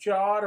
4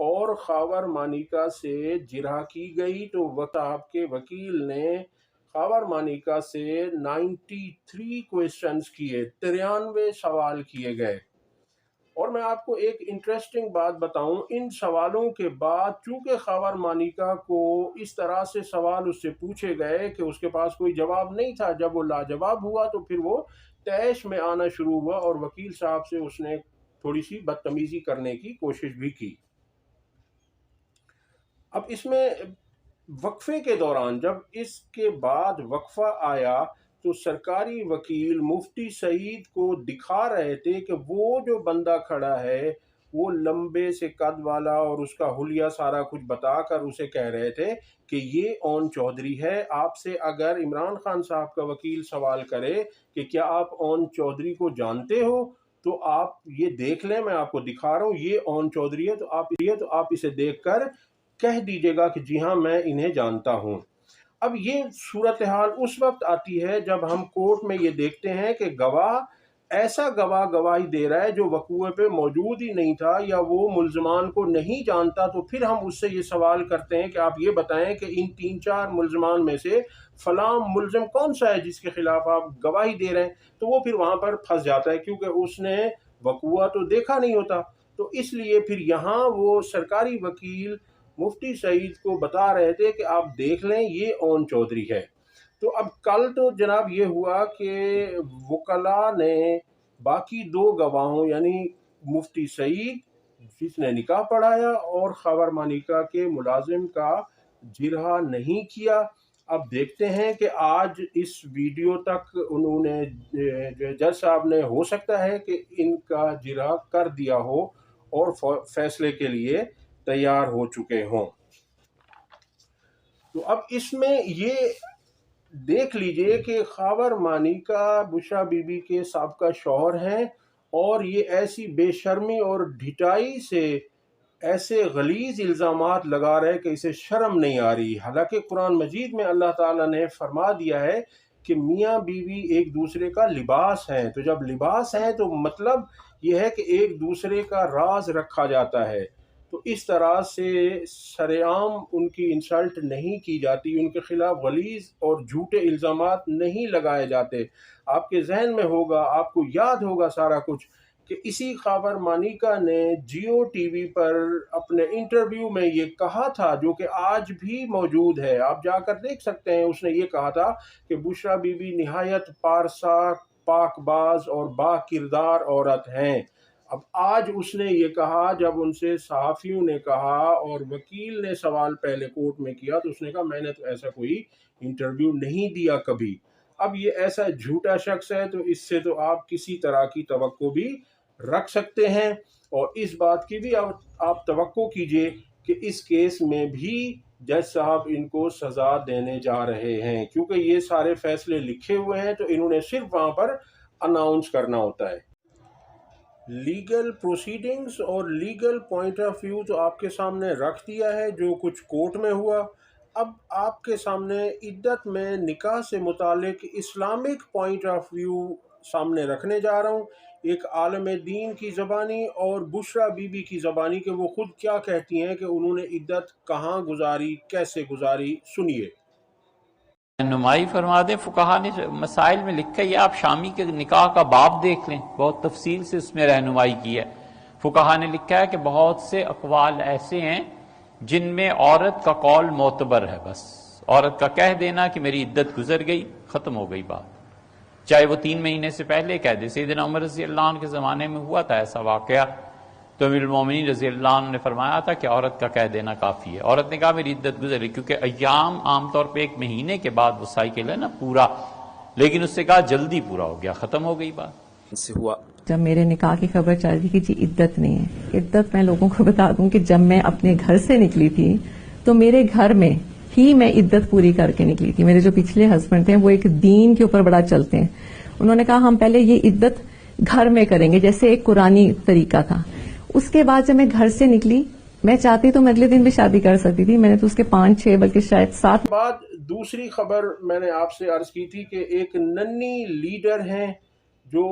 اور خاور مانیکا سے جرح کی گئی تو صاحب کے وکیل نے خاور مانیکا سے 93 کویسچنز کیے، 93 سوال کیے گئے۔ اور میں آپ کو ایک انٹرسٹنگ بات بتاؤں، ان سوالوں کے بعد چونکہ خاور مانیکا کو اس طرح سے سوال اس سے پوچھے گئے کہ اس کے پاس کوئی جواب نہیں تھا، جب وہ لاجواب ہوا تو پھر وہ طیش میں آنا شروع ہوا اور وکیل صاحب سے اس نے تھوڑی سی بدتمیزی کرنے کی کوشش بھی کی۔ اب اس میں وقفے کے دوران جب اس کے بعد وقفہ آیا تو سرکاری وکیل مفتی سعید کو دکھا رہے تھے کہ وہ جو بندہ کھڑا ہے وہ لمبے سے قد والا، اور اس کا حلیہ سارا کچھ بتا کر اسے کہہ رہے تھے کہ یہ اون چودھری ہے۔ آپ سے اگر عمران خان صاحب کا وکیل سوال کرے کہ کیا آپ اون چودھری کو جانتے ہو تو آپ یہ دیکھ لیں، میں آپ کو دکھا رہا ہوں، یہ اون چودھری ہے، تو آپ اسے دیکھ کر کہہ دیجئے گا کہ جی ہاں میں انہیں جانتا ہوں۔ اب یہ صورتحال اس وقت آتی ہے جب ہم کورٹ میں یہ دیکھتے ہیں کہ گواہ ایسا گواہی دے رہا ہے جو وقوع پہ موجود ہی نہیں تھا یا وہ ملزمان کو نہیں جانتا، تو پھر ہم اس سے یہ سوال کرتے ہیں کہ آپ یہ بتائیں کہ ان 3-4 ملزمان میں سے فلاں ملزم کون سا ہے جس کے خلاف آپ گواہی دے رہے ہیں، تو وہ پھر وہاں پر پھنس جاتا ہے کیونکہ اس نے وقوع تو دیکھا نہیں ہوتا۔ تو اس لیے پھر یہاں وہ سرکاری وکیل مفتی سعید کو بتا رہے تھے کہ آپ دیکھ لیں یہ اون چودھری ہے۔ تو اب کل تو جناب یہ ہوا کہ وکلاء نے باقی 2 گواہوں یعنی مفتی سعید جس نے نکاح پڑھایا اور خاور مانیکا کے ملازم کا جرح نہیں کیا۔ اب دیکھتے ہیں کہ آج اس ویڈیو تک انہوں نے جج صاحب نے ہو سکتا ہے کہ ان کا جرح کر دیا ہو اور فیصلے کے لیے تیار ہو چکے ہوں۔ تو اب اس میں یہ دیکھ لیجئے کہ خاور مانیکا بشرا بی بی کے سابقہ شوہر ہیں، اور یہ ایسی بے شرمی اور ڈھٹائی سے ایسے غلیظ الزامات لگا رہے کہ اسے شرم نہیں آ رہی، حالانکہ قرآن مجید میں اللہ تعالیٰ نے فرما دیا ہے کہ میاں بیوی ایک دوسرے کا لباس ہیں، تو جب لباس ہیں تو مطلب یہ ہے کہ ایک دوسرے کا راز رکھا جاتا ہے، تو اس طرح سے سرعام ان کی انسلٹ نہیں کی جاتی، ان کے خلاف غلیظ اور جھوٹے الزامات نہیں لگائے جاتے۔ آپ کے ذہن میں ہوگا، آپ کو یاد ہوگا سارا کچھ کہ اسی خاور مانیکا نے جیو ٹی وی پر اپنے انٹرویو میں یہ کہا تھا، جو کہ آج بھی موجود ہے، آپ جا کر دیکھ سکتے ہیں۔ اس نے یہ کہا تھا کہ بشرا بی بی نہایت پارسا، پاک باز اور با کردار عورت ہیں۔ اب آج اس نے یہ کہا جب ان سے صحافیوں نے کہا اور وکیل نے سوال پہلے کورٹ میں کیا تو اس نے کہا میں نے تو ایسا کوئی انٹرویو نہیں دیا کبھی۔ اب یہ ایسا جھوٹا شخص ہے تو اس سے تو آپ کسی طرح کی توقع بھی رکھ سکتے ہیں، اور اس بات کی بھی آپ توقع کیجئے کہ اس کیس میں بھی جج صاحب ان کو سزا دینے جا رہے ہیں، کیونکہ یہ سارے فیصلے لکھے ہوئے ہیں تو انہوں نے صرف وہاں پر اناؤنس کرنا ہوتا ہے۔ لیگل پروسیڈنگز اور لیگل پوائنٹ آف ویو تو آپ کے سامنے رکھ دیا ہے جو کچھ کورٹ میں ہوا۔ اب آپ کے سامنے عدت میں نکاح سے متعلق اسلامک پوائنٹ آف ویو سامنے رکھنے جا رہا ہوں، ایک عالم دین کی زبانی اور بشرا بی بی کی زبانی کہ وہ خود کیا کہتی ہیں کہ انہوں نے عدت کہاں گزاری، کیسے گزاری، سنیے۔ رہنمائی فرما دیں، فقہا نے مسائل میں لکھا ہے، یہ آپ شامی کے نکاح کا باب دیکھ لیں، بہت تفصیل سے اس میں رہنمائی کی ہے۔ فقہا نے لکھا ہے کہ بہت سے اقوال ایسے ہیں جن میں عورت کا قول معتبر ہے، بس عورت کا کہہ دینا کہ میری عدت گزر گئی، ختم ہو گئی بات، چاہے وہ 3 مہینے سے پہلے کہہ دے۔ سیدنا عمر رضی اللہ عنہ کے زمانے میں ہوا تھا ایسا واقعہ، تو امیر المومنین رضی اللہ عنہ نے فرمایا تھا کہ عورت کا کہہ دینا کافی ہے۔ عورت نے کہا میری عدت گزر گئی، کیونکہ ایام عام طور پہ 1 مہینے کے بعد وہ سائیکل ہے نا پورا، لیکن اس سے کہا جلدی پورا ہو گیا، ختم ہو گئی بات۔ سے ہوا جب میرے نکاح کی خبر چل رہی کہ جی عدت نہیں ہے، عدت میں لوگوں کو بتا دوں کہ جب میں اپنے گھر سے نکلی تھی تو میرے گھر میں ہی میں عدت پوری کر کے نکلی تھی۔ میرے جو پچھلے ہسبینڈ تھے وہ ایک دین کے اوپر بڑا چلتے ہیں، انہوں نے کہا ہم پہلے یہ عدت گھر میں کریں گے، جیسے ایک قرآنی طریقہ تھا۔ اس کے بعد جب میں گھر سے نکلی، میں چاہتی تو میں اگلے دن بھی شادی کر سکتی تھی، میں نے تو اس کے 5-6 بلکہ شاید 7 بعد دوسری خبر میں نے آپ سے عرض کی تھی کہ ایک ننھی لیڈر ہیں جو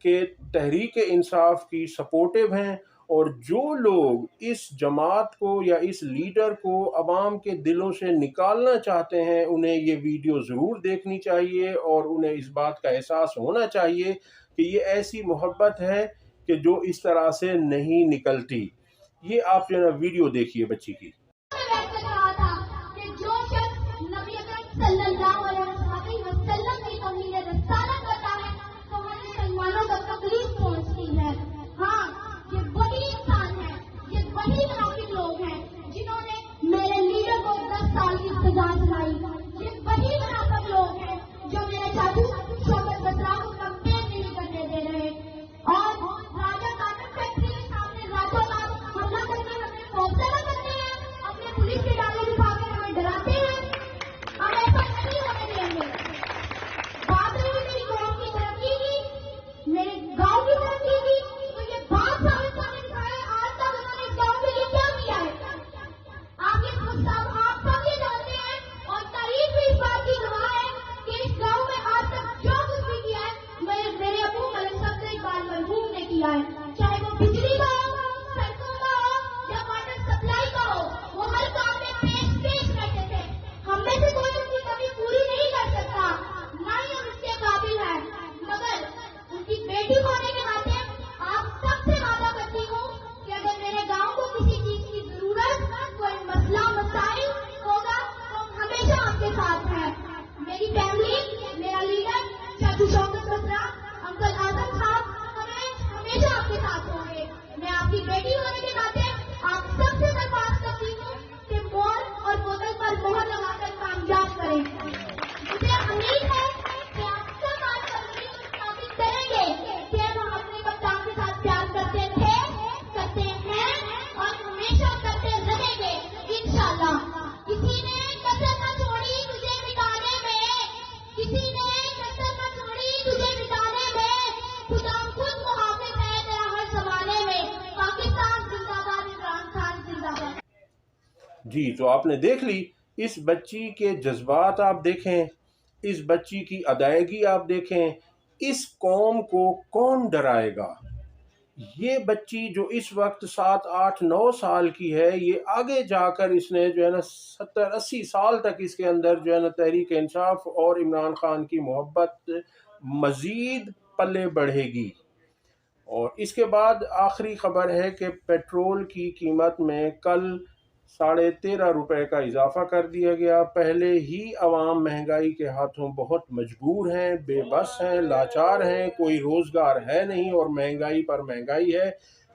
کہ تحریک انصاف کی سپورٹیو ہیں، اور جو لوگ اس جماعت کو یا اس لیڈر کو عوام کے دلوں سے نکالنا چاہتے ہیں انہیں یہ ویڈیو ضرور دیکھنی چاہیے، اور انہیں اس بات کا احساس ہونا چاہیے کہ یہ ایسی محبت ہے کہ جو اس طرح سے نہیں نکلتی۔ یہ آپ جو ہے نا ویڈیو دیکھیے بچی کی۔ صلی اللہ علیہ وسلم کی توہین رسالت کرتا ہے تو ہم مسلمانوں کو تکلیف پہنچتی ہے۔ ہاں، یہ وہی انسان ہے، یہ وہی منافق لوگ ہیں جنہوں نے میرے لیڈر کو 10 سال کی سزا سنائی۔ یہ وہی منافق لوگ ہیں جو میرے چاچو شوکت بترا کو کمپین نہیں کرنے دے رہے، اور راجہ کاٹن فیکٹری کے سامنے راتوں رات حملہ کر کے ہمیں خوفزدہ کرتے ہیں، اپنے پولیس کے ڈالے دکھا کے ہمیں ڈراتے ہیں۔ ہم ایسا نہیں ہونے دیں گے۔ بات رہی میری قوم کی ترقی کی، میرے گاؤں کی ترقی کی، تو یہ بات ثابت کرنے دکھائے آج تک انہوں نے اس گاؤں کے لیے کیا کیا ہے۔ آپ سب یہ جانتے ہیں، اور تاریخ بھی اس بات کی گواہ ہے کہ اس گاؤں میں آج تک جو کچھ بھی کیا ہے میرے ابو ملک صدر اقبال مرحوم نے کیا ہے، چاہے وہ بجلی کا ہو، سڑکوں کا ہو یا واٹر سپلائی کا ہو، وہ ہر کام میں پیش کرتے تھے۔ ہم میں سے کوئی ان کی کمی پوری نہیں کر سکتا، نہ ہی ہم اس کے قابل ہیں، مگر ان کی بیٹی ہونے کے ناطے آپ سب سے وعدہ کرتی ہوں کہ اگر میرے گاؤں کو کسی چیز کی ضرورت، کوئی مسئلہ مسائل ہوگا تو ہم ہمیشہ آپ کے ساتھ ہیں۔ میری فیملی، میرا لیڈر چاچو شوکت بترا، انکل اعظم صاحب ہمیشہ آپ کے ساتھ ہوں گے۔ میں آپ کی بیٹی ہونے کے ناطے آپ سب سے درخواست کرتی ہوں کہ مور اور بوتل پر مہر لگا کر کامیاب کریں۔ مجھے امید ہے کہ آپ سب آج کل ثابت کریں گے کہ ہم اپنے کپتان کے ساتھ پیار کرتے تھے، کرتے ہیں اور ہمیشہ کرتے رہیں گے انشاءاللہ۔ کسی نے کسر نہ چھوڑی تجھے مٹانے میں، کسی نے کسر نہ چھوڑی تجھے مٹانے میں، خدا خود محافظ ہے تیرا ہر زمانے میں۔ پاکستان زندہ باد، عمران خان زندہ باد۔ جی، تو آپ نے دیکھ لی، اس بچی کے جذبات آپ دیکھیں، اس بچی کی ادائیگی آپ دیکھیں، اس قوم کو کون ڈرائے گا؟ یہ بچی جو اس وقت 7 8 9 سال کی ہے، یہ آگے جا کر اس نے جو ہے نا 70 80 سال تک اس کے اندر جو ہے نا تحریک انصاف اور عمران خان کی محبت مزید پلے بڑھے گی۔ اور اس کے بعد آخری خبر ہے کہ پیٹرول کی قیمت میں کل 13.5 روپے کا اضافہ کر دیا گیا۔ پہلے ہی عوام مہنگائی کے ہاتھوں بہت مجبور ہیں، بے بس ہیں، لاچار ہیں، کوئی روزگار ہے نہیں اور مہنگائی پر مہنگائی ہے۔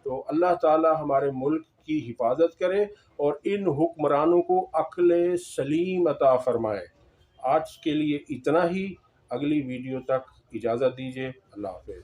تو اللہ تعالی ہمارے ملک کی حفاظت کرے اور ان حکمرانوں کو عقل سلیم عطا فرمائے۔ آج کے لیے اتنا ہی، اگلی ویڈیو تک اجازت دیجیے، اللہ حافظ۔